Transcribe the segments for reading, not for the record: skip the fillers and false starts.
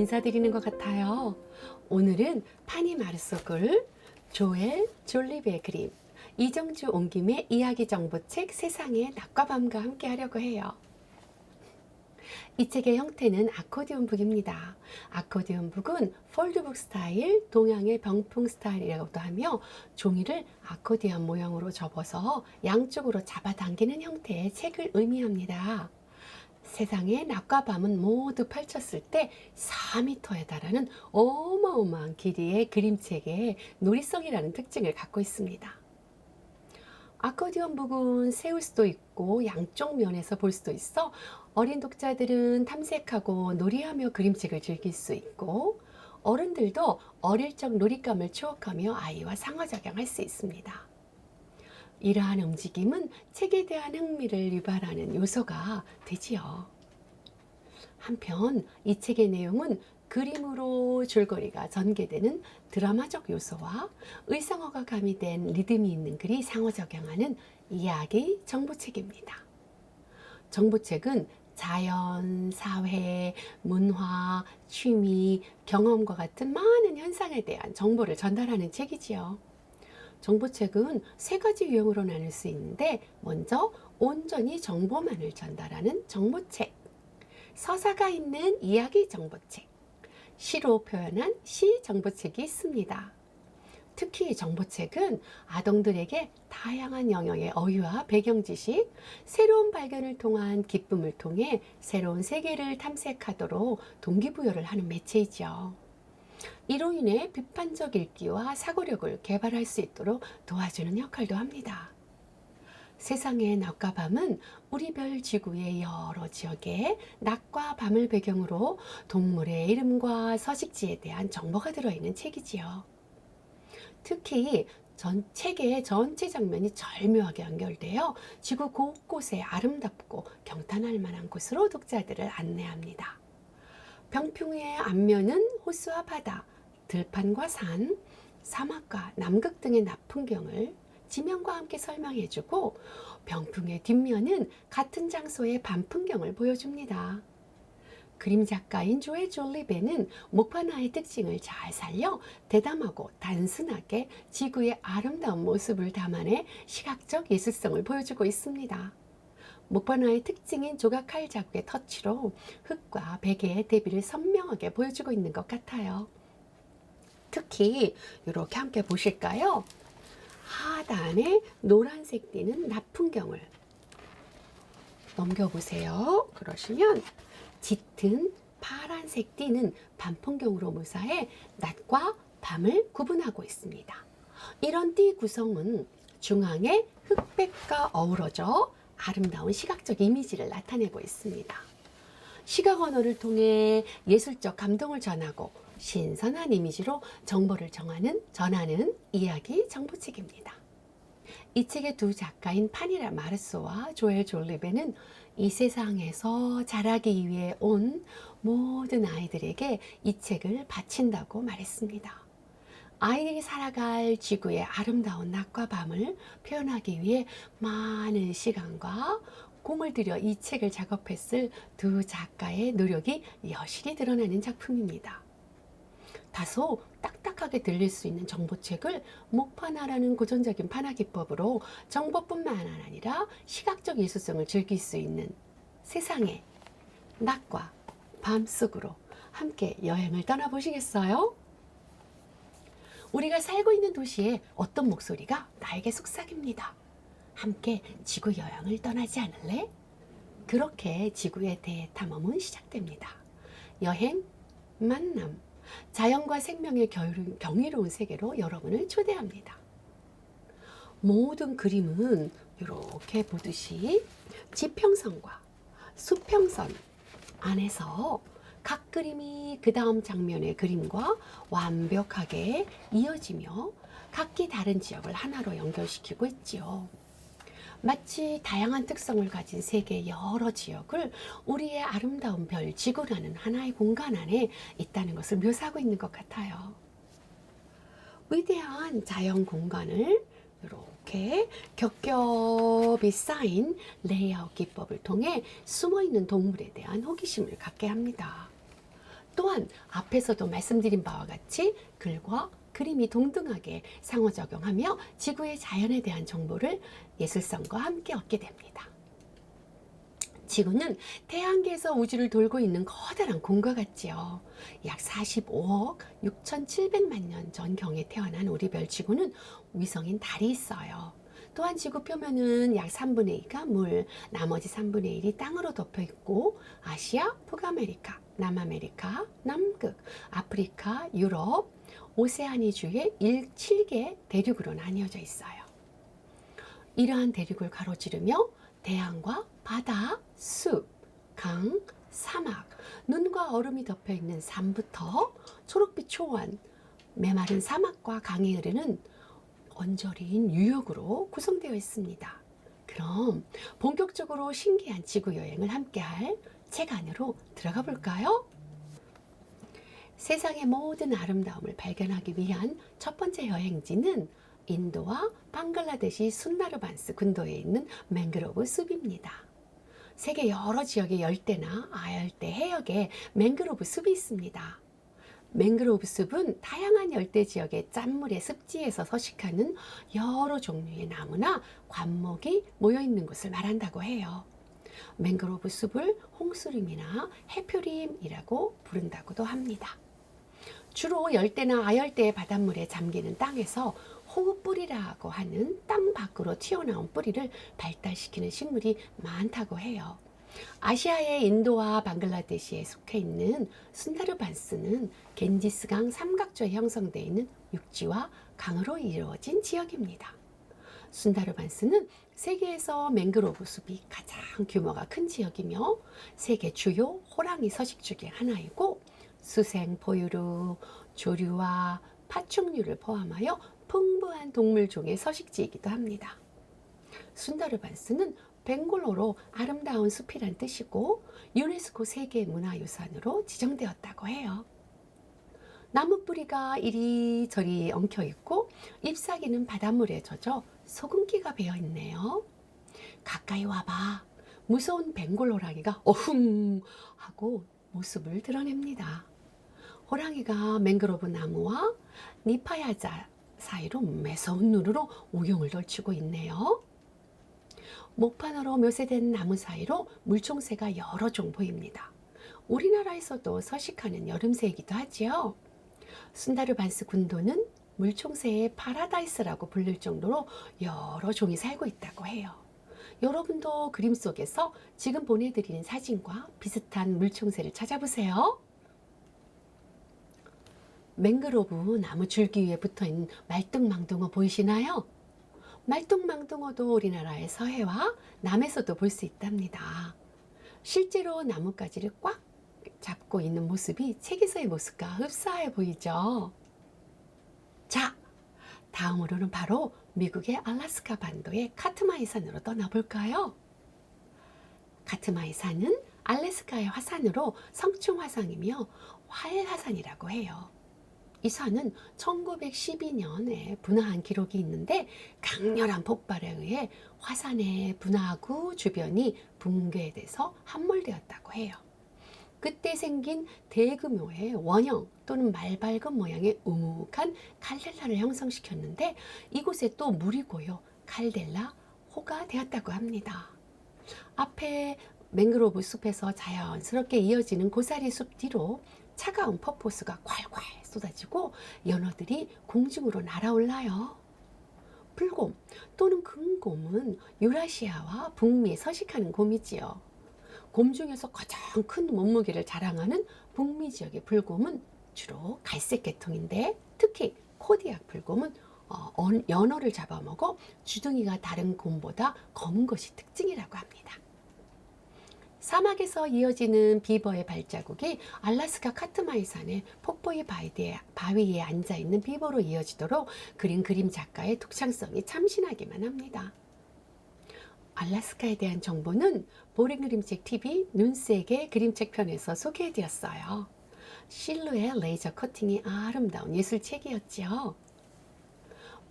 인사드리는 것 같아요. 오늘은 파니 마르소글, 조엘 졸립의 그림, 이정주 옹김의 이야기 정보책 세상의 낮과 밤과 함께 하려고 해요. 이 책의 형태는 아코디언 북입니다. 아코디언 북은 폴드북 스타일, 동양의 병풍 스타일이라고도 하며 종이를 아코디언 모양으로 접어서 양쪽으로 잡아당기는 형태의 책을 의미합니다. 세상의 낮과 밤은 모두 펼쳤을 때 4m에 달하는 어마어마한 길이의 그림책에 놀이성이라는 특징을 갖고 있습니다. 아코디언 북은 세울 수도 있고 양쪽 면에서 볼 수도 있어 어린 독자들은 탐색하고 놀이하며 그림책을 즐길 수 있고 어른들도 어릴 적 놀잇감을 추억하며 아이와 상호작용할 수 있습니다. 이러한 움직임은 책에 대한 흥미를 유발하는 요소가 되지요. 한편 이 책의 내용은 그림으로 줄거리가 전개되는 드라마적 요소와 의상어가 가미된 리듬이 있는 글이 상호작용하는 이야기 정보책입니다. 정보책은 자연, 사회, 문화, 취미, 경험과 같은 많은 현상에 대한 정보를 전달하는 책이지요. 정보책은 세 가지 유형으로 나눌 수 있는데 먼저 온전히 정보만을 전달하는 정보책, 서사가 있는 이야기 정보책, 시로 표현한 시 정보책이 있습니다. 특히 정보책은 아동들에게 다양한 영역의 어휘와 배경 지식, 새로운 발견을 통한 기쁨을 통해 새로운 세계를 탐색하도록 동기부여를 하는 매체이죠. 이로 인해 비판적 읽기와 사고력을 개발할 수 있도록 도와주는 역할도 합니다. 세상의 낮과 밤은 우리 별 지구의 여러 지역에 낮과 밤을 배경으로 동물의 이름과 서식지에 대한 정보가 들어있는 책이지요. 특히 책의 전체 장면이 절묘하게 연결되어 지구 곳곳에 아름답고 경탄할 만한 곳으로 독자들을 안내합니다. 병풍의 앞면은 호수와 바다, 들판과 산, 사막과 남극 등의 낮풍경을 지명과 함께 설명해주고 병풍의 뒷면은 같은 장소의 밤풍경을 보여줍니다. 그림 작가인 조엘 졸리베는 목판화의 특징을 잘 살려 대담하고 단순하게 지구의 아름다운 모습을 담아내 시각적 예술성을 보여주고 있습니다. 목판화의 특징인 조각칼 자국의 터치로 흙과 백의 대비를 선명하게 보여주고 있는 것 같아요. 특히 이렇게 함께 보실까요? 하단에 노란색 띠는 낮 풍경을 넘겨보세요. 그러시면 짙은 파란색 띠는 밤 풍경으로 묘사해 낮과 밤을 구분하고 있습니다. 이런 띠 구성은 중앙에 흑백과 어우러져 아름다운 시각적 이미지를 나타내고 있습니다. 시각 언어를 통해 예술적 감동을 전하고 신선한 이미지로 정보를 전하는 이야기 정보책입니다. 이 책의 두 작가인 파니라 마르소와 조엘 졸리베는 이 세상에서 자라기 위해 온 모든 아이들에게 이 책을 바친다고 말했습니다. 아이들이 살아갈 지구의 아름다운 낮과 밤을 표현하기 위해 많은 시간과 공을 들여 이 책을 작업했을 두 작가의 노력이 여실히 드러나는 작품입니다. 다소 딱딱하게 들릴 수 있는 정보책을 목판화라는 고전적인 판화 기법으로 정보뿐만 아니라 시각적 예술성을 즐길 수 있는 세상의 낮과 밤 속으로 함께 여행을 떠나보시겠어요? 우리가 살고 있는 도시에 어떤 목소리가 나에게 속삭입니다. 함께 지구 여행을 떠나지 않을래? 그렇게 지구의 대탐험은 시작됩니다. 여행, 만남, 자연과 생명의 경이로운 세계로 여러분을 초대합니다. 모든 그림은 이렇게 보듯이 지평선과 수평선 안에서 각 그림이 그 다음 장면의 그림과 완벽하게 이어지며 각기 다른 지역을 하나로 연결시키고 있지요. 마치 다양한 특성을 가진 세계의 여러 지역을 우리의 아름다운 별 지구라는 하나의 공간 안에 있다는 것을 묘사하고 있는 것 같아요. 위대한 자연 공간을 이렇게 겹겹이 쌓인 레이아웃 기법을 통해 숨어있는 동물에 대한 호기심을 갖게 합니다. 또 또한 앞에서도 말씀드린 바와 같이 글과 그림이 동등하게 상호작용하며 지구의 자연에 대한 정보를 예술성과 함께 얻게 됩니다. 지구는 태양계에서 우주를 돌고 있는 커다란 공과 같지요. 약 45억 6,700만 년 전경에 태어난 우리 별 지구는 위성인 달이 있어요. 또한 지구 표면은 약 3분의 2가 물, 나머지 3분의 1이 땅으로 덮여 있고 아시아, 북아메리카, 남아메리카, 남극, 아프리카, 유럽, 오세아니주의 7개 대륙으로 나뉘어져 있어요. 이러한 대륙을 가로지르며 대양과 바다, 숲, 강, 사막, 눈과 얼음이 덮여 있는 산부터 초록빛 초원, 메마른 사막과 강이 흐르는 언저리인 유역으로 구성되어 있습니다. 그럼 본격적으로 신기한 지구 여행을 함께할 책 안으로 들어가 볼까요? 세상의 모든 아름다움을 발견하기 위한 첫 번째 여행지는 인도와 방글라데시 순나르반스 군도에 있는 맹그로브 숲입니다. 세계 여러 지역의 열대나 아열대 해역에 맹그로브 숲이 있습니다. 맹그로브 숲은 다양한 열대 지역의 짠물의 습지에서 서식하는 여러 종류의 나무나 관목이 모여 있는 곳을 말한다고 해요. 맹그로브 숲을 홍수림이나 해표림이라고 부른다고도 합니다. 주로 열대나 아열대의 바닷물에 잠기는 땅에서 호흡뿌리라고 하는 땅 밖으로 튀어나온 뿌리를 발달시키는 식물이 많다고 해요. 아시아의 인도와 방글라데시에 속해 있는 순다르반스는 겐지스강 삼각조에 형성되어 있는 육지와 강으로 이루어진 지역입니다. 순다르반스는 세계에서 맹그로브 숲이 가장 규모가 큰 지역이며 세계 주요 호랑이 서식지 중 하나이고 수생, 포유류, 조류와 파충류를 포함하여 풍부한 동물종의 서식지이기도 합니다. 순다르반스는 벵골어로 아름다운 숲이란 뜻이고 유네스코 세계문화유산으로 지정되었다고 해요. 나무 뿌리가 이리저리 엉켜 있고 잎사귀는 바닷물에 젖어 소금기가 배어 있네요. 가까이 와봐. 무서운 벵골 호랑이가 어흥 하고 모습을 드러냅니다. 호랑이가 맹그로브 나무와 니파야자 사이로 매서운 눈으로 우영을 덜치고 있네요. 목판으로 묘세된 나무 사이로 물총새가 여러 종 보입니다. 우리나라에서도 서식하는 여름새이기도 하지요. 순다르반스 군도는 물총새의 파라다이스라고 불릴 정도로 여러 종이 살고 있다고 해요. 여러분도 그림 속에서 지금 보내드리는 사진과 비슷한 물총새를 찾아보세요. 맹그로브 나무 줄기 위에 붙어있는 말뚝망둥어 보이시나요? 말뚝망둥어도 우리나라의 서해와 남해에서도 볼 수 있답니다. 실제로 나뭇가지를 꽉 잡고 있는 모습이 책에서의 모습과 흡사해 보이죠? 자, 다음으로는 바로 미국의 알래스카 반도의 카트마이 산으로 떠나볼까요? 카트마이 산은 알래스카의 화산으로 성충 화산이며 활화산이라고 해요. 이 산은 1912년에 분화한 기록이 있는데 강렬한 폭발에 의해 화산의 분화구 주변이 붕괴돼서 함몰되었다고 해요. 그때 생긴 대규모의 원형 또는 말발굽 모양의 우묵한 칼델라를 형성시켰는데 이곳에 또 물이 고여 칼델라 호가 되었다고 합니다. 앞에 맹그로브 숲에서 자연스럽게 이어지는 고사리 숲 뒤로 차가운 폭포수가 콸콸 쏟아지고 연어들이 공중으로 날아올라요. 불곰 또는 금곰은 유라시아와 북미에 서식하는 곰이지요. 곰 중에서 가장 큰 몸무게를 자랑하는 북미 지역의 불곰은 주로 갈색 계통인데 특히 코디악 불곰은 연어를 잡아먹어 주둥이가 다른 곰보다 검은 것이 특징이라고 합니다. 사막에서 이어지는 비버의 발자국이 알래스카 카트마이 산의 폭포의 바위에 앉아있는 비버로 이어지도록 그린 그림 작가의 독창성이 참신하기만 합니다. 알래스카에 대한 정보는 보링 그림책 TV 눈색의 그림책 편에서 소개해드렸어요. 실루엣 레이저 커팅이 아름다운 예술책이었지요.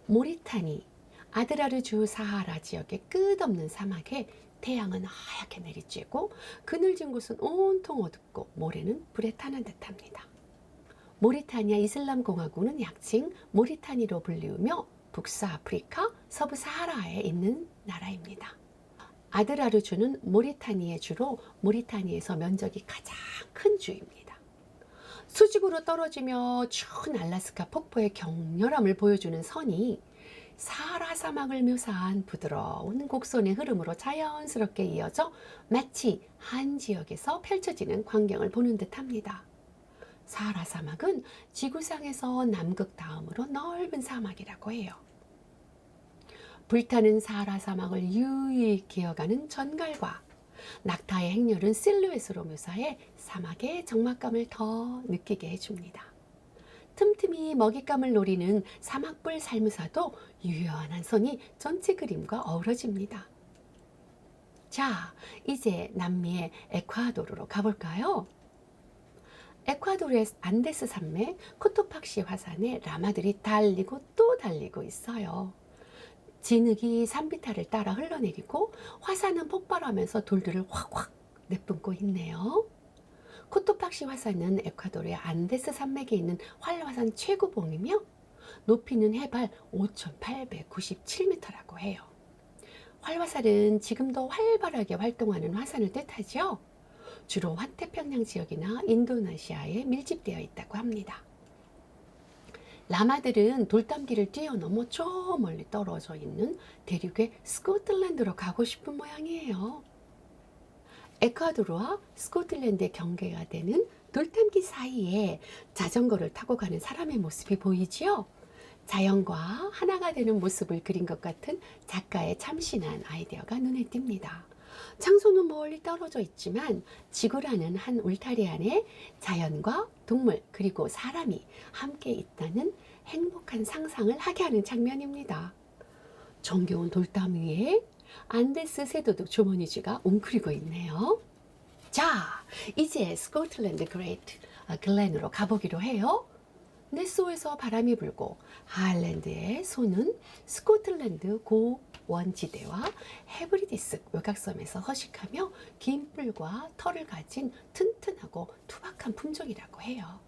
모리타니, 아드라르주 사하라 지역의 끝없는 사막에 태양은 하얗게 내리쬐고 그늘진 곳은 온통 어둡고 모래는 불에 타는 듯합니다. 모리타니아 이슬람 공화국은 약칭 모리타니로 불리우며 북서아프리카 서부 사하라에 있는 나라입니다. 아드라르주는 모리타니의 주로 모리타니에서 면적이 가장 큰 주입니다. 수직으로 떨어지며 추운 알래스카 폭포의 격렬함을 보여주는 선이 사하라 사막을 묘사한 부드러운 곡선의 흐름으로 자연스럽게 이어져 마치 한 지역에서 펼쳐지는 광경을 보는 듯합니다. 사하라 사막은 지구상에서 남극 다음으로 넓은 사막이라고 해요. 불타는 사하라 사막을 유유히 이어가는 전갈과 낙타의 행렬은 실루엣으로 묘사해 사막의 적막감을 더 느끼게 해줍니다. 틈틈이 먹잇감을 노리는 사막불 살무사도 유연한 선이 전체 그림과 어우러집니다. 자, 이제 남미의 에콰도르로 가볼까요? 에콰도르의 안데스 산맥 코토팍시 화산에 라마들이 달리고 또 달리고 있어요. 진흙이 산비탈을 따라 흘러내리고 화산은 폭발하면서 돌들을 확확 내뿜고 있네요. 코토팍시 화산은 에콰도르의 안데스 산맥에 있는 활화산 최고봉이며 높이는 해발 5,897m라고 해요. 활화산은 지금도 활발하게 활동하는 화산을 뜻하죠. 주로 환태평양 지역이나 인도네시아에 밀집되어 있다고 합니다. 라마들은 돌담길을 뛰어넘어 저 멀리 떨어져 있는 대륙의 스코틀랜드로 가고 싶은 모양이에요. 에콰도르와 스코틀랜드의 경계가 되는 돌담길 사이에 자전거를 타고 가는 사람의 모습이 보이지요? 자연과 하나가 되는 모습을 그린 것 같은 작가의 참신한 아이디어가 눈에 띕니다. 장소는 멀리 떨어져 있지만 지구라는 한 울타리 안에 자연과 동물 그리고 사람이 함께 있다는 행복한 상상을 하게 하는 장면입니다. 정겨운 돌담 위에 안데스 새도둑 조머니쥐가 웅크리고 있네요. 자, 이제 스코틀랜드 그레이트 글렌으로 가보기로 해요. 네소에서 바람이 불고 하일랜드의 소는 스코틀랜드 고원지대와 헤브리디스 외곽섬에서 허식하며 긴 뿔과 털을 가진 튼튼하고 투박한 품종이라고 해요.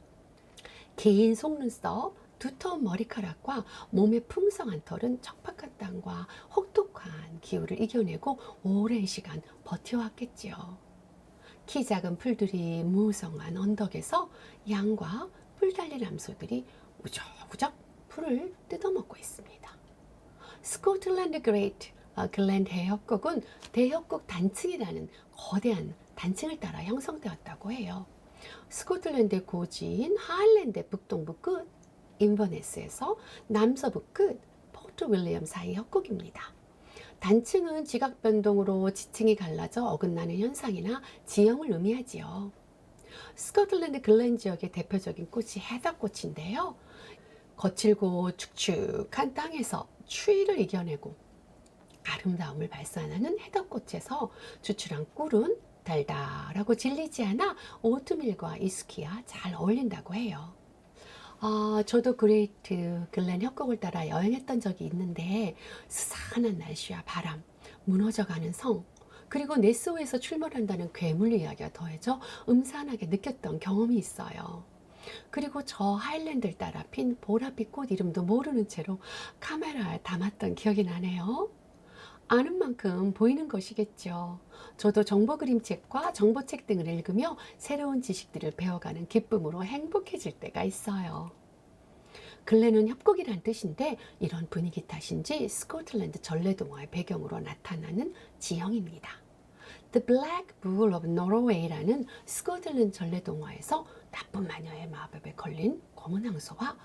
긴 속눈썹, 두터운 머리카락과 몸의 풍성한 털은 척박한 땅과 혹독한 기후를 이겨내고 오랜 시간 버텨왔겠지요. 키 작은 풀들이 무성한 언덕에서 양과 풀 달린 암소들이 우적우적 풀을 뜯어먹고 있습니다. 스코틀랜드 그레이트 글렌 대협곡은 대협곡 단층이라는 거대한 단층을 따라 형성되었다고 해요. 스코틀랜드의 고지인 하일랜드 북동부 끝 인버네스에서 남서부 끝 포트 윌리엄 사이 협곡입니다. 단층은 지각 변동으로 지층이 갈라져 어긋나는 현상이나 지형을 의미하지요. 스코틀랜드 글렌 지역의 대표적인 꽃이 해덕꽃인데요. 거칠고 축축한 땅에서 추위를 이겨내고 아름다움을 발산하는 해덕꽃에서 추출한 꿀은 달달하고 질리지 않아 오트밀과 위스키와 잘 어울린다고 해요. 저도 그레이트 글렌 협곡을 따라 여행했던 적이 있는데 스산한 날씨와 바람, 무너져가는 성, 그리고 네소에서 출몰한다는 괴물 이야기가 더해져 음산하게 느꼈던 경험이 있어요. 그리고 저 하일랜드를 따라 핀 보랏빛 꽃 이름도 모르는 채로 카메라에 담았던 기억이 나네요. 아는 만큼 보이는 것이겠죠. 저도 정보 그림책과 정보책 등을 읽으며 새로운 지식들을 배워가는 기쁨으로 행복해질 때가 있어요. 글렌은 협곡이란 뜻인데 이런 분위기 탓인지 스코틀랜드 전래동화의 배경으로 나타나는 지형입니다. The Black Bull of Norway라는 스코틀랜드 전래동화에서 나쁜 마녀의 마법에 걸린 검은 황소와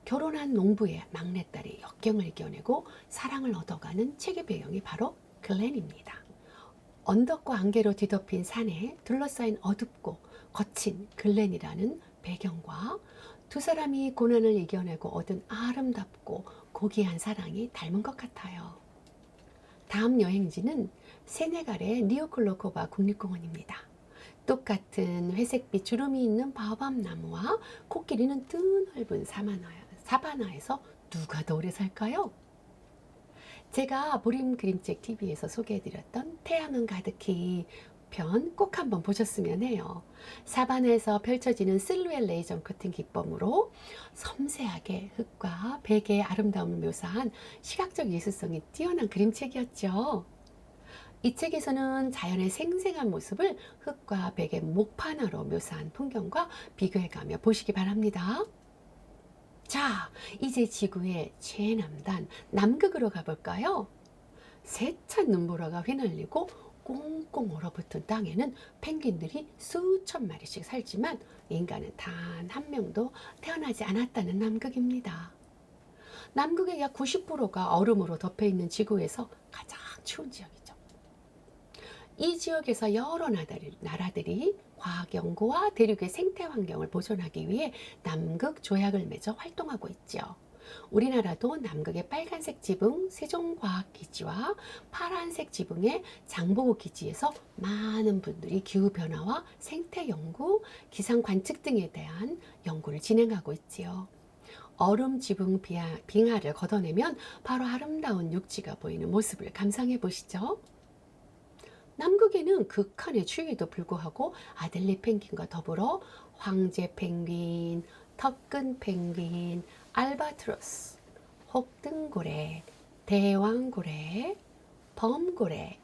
결혼한 농부의 막내딸이 역경을 이겨내고 사랑을 얻어가는 책의 배경이 바로 글렌입니다. 언덕과 안개로 뒤덮인 산에 둘러싸인 어둡고 거친 글렌이라는 배경과 두 사람이 고난을 이겨내고 얻은 아름답고 고귀한 사랑이 닮은 것 같아요. 다음 여행지는 세네갈의 니오클로코바 국립공원입니다. 똑같은 회색빛 주름이 있는 바오밥 나무와 코끼리는 드넓은 사바나에서 누가 더 오래 살까요? 제가 보림 그림책 TV에서 소개해드렸던 태양은 가득히 편 꼭 한번 보셨으면 해요. 사바나에서 펼쳐지는 실루엣 레이저 커팅 기법으로 섬세하게 흙과 백의 아름다움을 묘사한 시각적 예술성이 뛰어난 그림책이었죠. 이 책에서는 자연의 생생한 모습을 흙과 백의 목판화로 묘사한 풍경과 비교해가며 보시기 바랍니다. 자, 이제 지구의 최남단 남극으로 가볼까요? 세찬 눈보라가 휘날리고 꽁꽁 얼어붙은 땅에는 펭귄들이 수천 마리씩 살지만 인간은 단 한 명도 태어나지 않았다는 남극입니다. 남극의 약 90%가 얼음으로 덮여 있는 지구에서 가장 추운 지역이죠. 이 지역에서 여러 나라들이 과학 연구와 대륙의 생태 환경을 보존하기 위해 남극 조약을 맺어 활동하고 있죠. 우리나라도 남극의 빨간색 지붕 세종과학기지와 파란색 지붕의 장보고기지에서 많은 분들이 기후변화와 생태 연구, 기상 관측 등에 대한 연구를 진행하고 있지요. 얼음 지붕 빙하를 걷어내면 바로 아름다운 육지가 보이는 모습을 감상해 보시죠. 남극에는 극한의 추위에도 불구하고 아델리 펭귄과 더불어 황제 펭귄, 턱근 펭귄, 알바트로스, 혹등고래, 대왕고래, 범고래,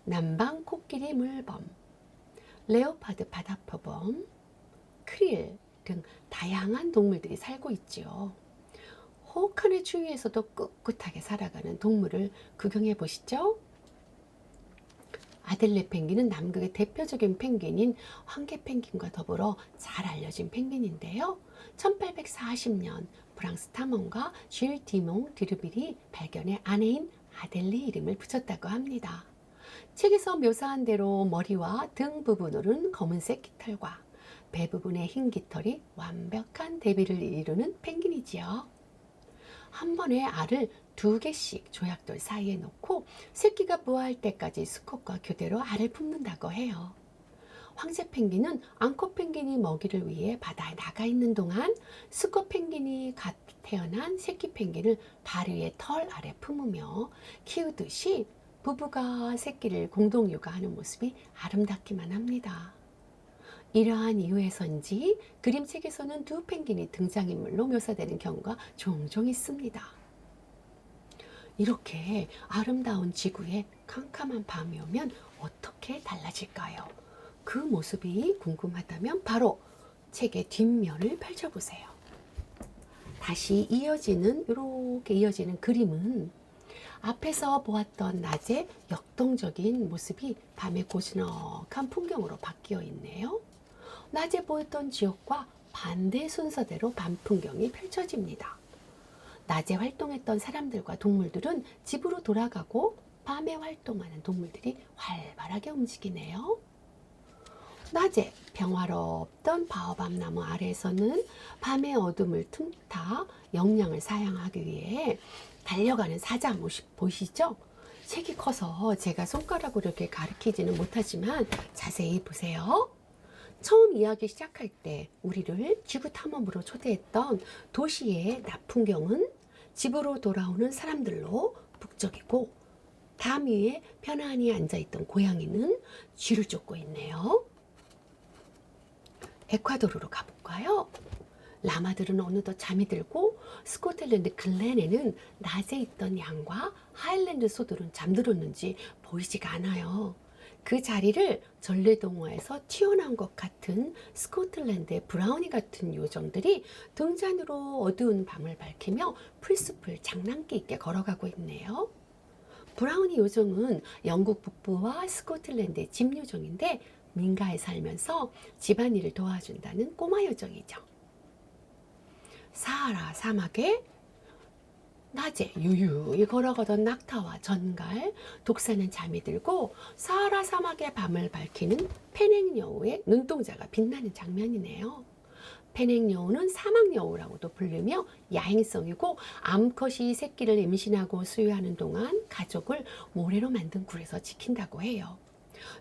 남방 코끼리 물범, 레오파드 바다표범, 크릴 등 다양한 동물들이 살고 있지요. 혹한의 추위에서도 꿋꿋하게 살아가는 동물을 구경해 보시죠. 아델레 펭귄은 남극의 대표적인 펭귄인 황계 펭귄과 더불어 잘 알려진 펭귄인데요. 1840년 프랑스 탐험가 쥘 디몽 드르빌이 발견해 아내인 아델리 이름을 붙였다고 합니다. 책에서 묘사한 대로 머리와 등 부분으로는 검은색 깃털과 배 부분의 흰 깃털이 완벽한 대비를 이루는 펭귄이지요. 한 번에 알을 2개씩 조약돌 사이에 놓고 새끼가 부화할 때까지 수컷과 교대로 알을 품는다고 해요. 황제 펭귄은 앙코 펭귄이 먹이를 위해 바다에 나가 있는 동안 수컷 펭귄이 갓 태어난 새끼 펭귄을 발 위에 털 아래 품으며 키우듯이 부부가 새끼를 공동 육아하는 모습이 아름답기만 합니다. 이러한 이유에서인지 그림책에서는 두 펭귄이 등장인물로 묘사되는 경우가 종종 있습니다. 이렇게 아름다운 지구에 캄캄한 밤이 오면 어떻게 달라질까요? 그 모습이 궁금하다면 바로 책의 뒷면을 펼쳐보세요. 다시 이렇게 이어지는 그림은 앞에서 보았던 낮의 역동적인 모습이 밤의 고즈넉한 풍경으로 바뀌어 있네요. 낮에 보였던 지역과 반대 순서대로 밤 풍경이 펼쳐집니다. 낮에 활동했던 사람들과 동물들은 집으로 돌아가고 밤에 활동하는 동물들이 활발하게 움직이네요. 낮에 평화롭던 바오밥 나무 아래에서는 밤의 어둠을 틈타 영양을 사냥하기 위해 달려가는 사자 모습 보이시죠? 색이 커서 제가 손가락으로 이렇게 가리키지는 못하지만 자세히 보세요. 처음 이야기 시작할 때 우리를 지구 탐험으로 초대했던 도시의 낮 풍경은 집으로 돌아오는 사람들로 북적이고 담 위에 편안히 앉아있던 고양이는 쥐를 쫓고 있네요. 에콰도르로 가볼까요? 라마들은 어느덧 잠이 들고 스코틀랜드 글렌에는 낮에 있던 양과 하일랜드 소들은 잠들었는지 보이지가 않아요. 그 자리를 전래동화에서 튀어나온 것 같은 스코틀랜드의 브라우니 같은 요정들이 등잔으로 어두운 밤을 밝히며 풀숲을 장난기 있게 걸어가고 있네요. 브라우니 요정은 영국 북부와 스코틀랜드의 집 요정인데 민가에 살면서 집안일을 도와준다는 꼬마 요정이죠. 사하라 사막에 낮에 유유히 걸어가던 낙타와 전갈, 독사는 잠이 들고 사하라 사막의 밤을 밝히는 페넥여우의 눈동자가 빛나는 장면이네요. 페넥여우는 사막여우라고도 불리며 야행성이고 암컷이 새끼를 임신하고 수유하는 동안 가족을 모래로 만든 굴에서 지킨다고 해요.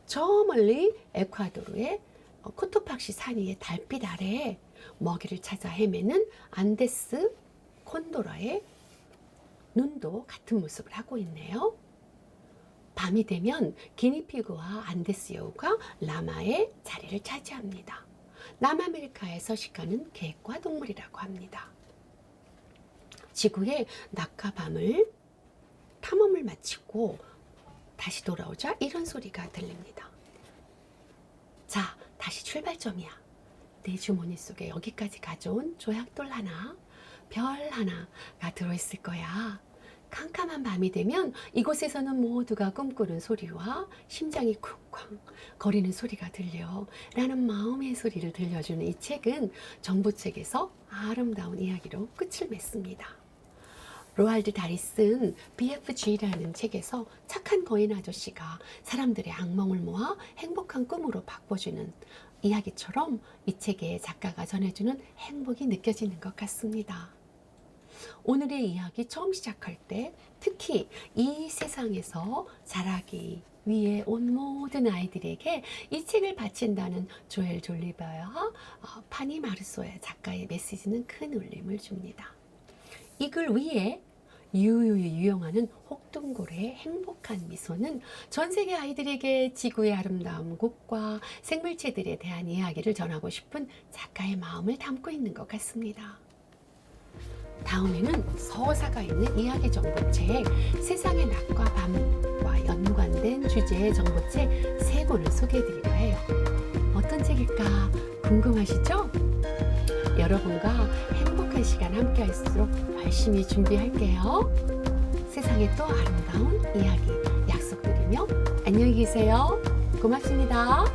저 멀리 에콰도르의 코토팍시 산 위의 달빛 아래에 먹이를 찾아 헤매는 안데스 콘도라의 눈도 같은 모습을 하고 있네요. 밤이 되면 기니피그와 안데스 여우가 라마의 자리를 차지합니다. 남아메리카에 서식하는 객과 동물이라고 합니다. 지구의 낮과 밤을 탐험을 마치고 다시 돌아오자 이런 소리가 들립니다. 자, 다시 출발점이야. 내 주머니 속에 여기까지 가져온 조약돌 하나, 별 하나가 들어있을 거야. 캄캄한 밤이 되면 이곳에서는 모두가 꿈꾸는 소리와 심장이 쿵쾅 거리는 소리가 들려 라는 마음의 소리를 들려주는 이 책은 정보책에서 아름다운 이야기로 끝을 맺습니다. 로알드 달이 쓴 BFG라는 책에서 착한 거인 아저씨가 사람들의 악몽을 모아 행복한 꿈으로 바꿔주는 이야기처럼 이 책에 작가가 전해주는 행복이 느껴지는 것 같습니다. 오늘의 이야기 처음 시작할 때 특히 이 세상에서 자라기 위해 온 모든 아이들에게 이 책을 바친다는 조엘 졸리버와 파니 마르소의 작가의 메시지는 큰 울림을 줍니다. 이 글 위에 유유히 유영하는 혹둥골의 행복한 미소는 전 세계 아이들에게 지구의 아름다운 곳과 생물체들에 대한 이야기를 전하고 싶은 작가의 마음을 담고 있는 것 같습니다. 다음에는 서사가 있는 이야기 정보책 세상의 낮과 밤과 연관된 주제의 정보책 3권을 소개해드리려 해요. 어떤 책일까 궁금하시죠? 여러분과 행복한 시간 함께 할수록 열심히 준비할게요. 세상에 또 아름다운 이야기 약속드리며 안녕히 계세요. 고맙습니다.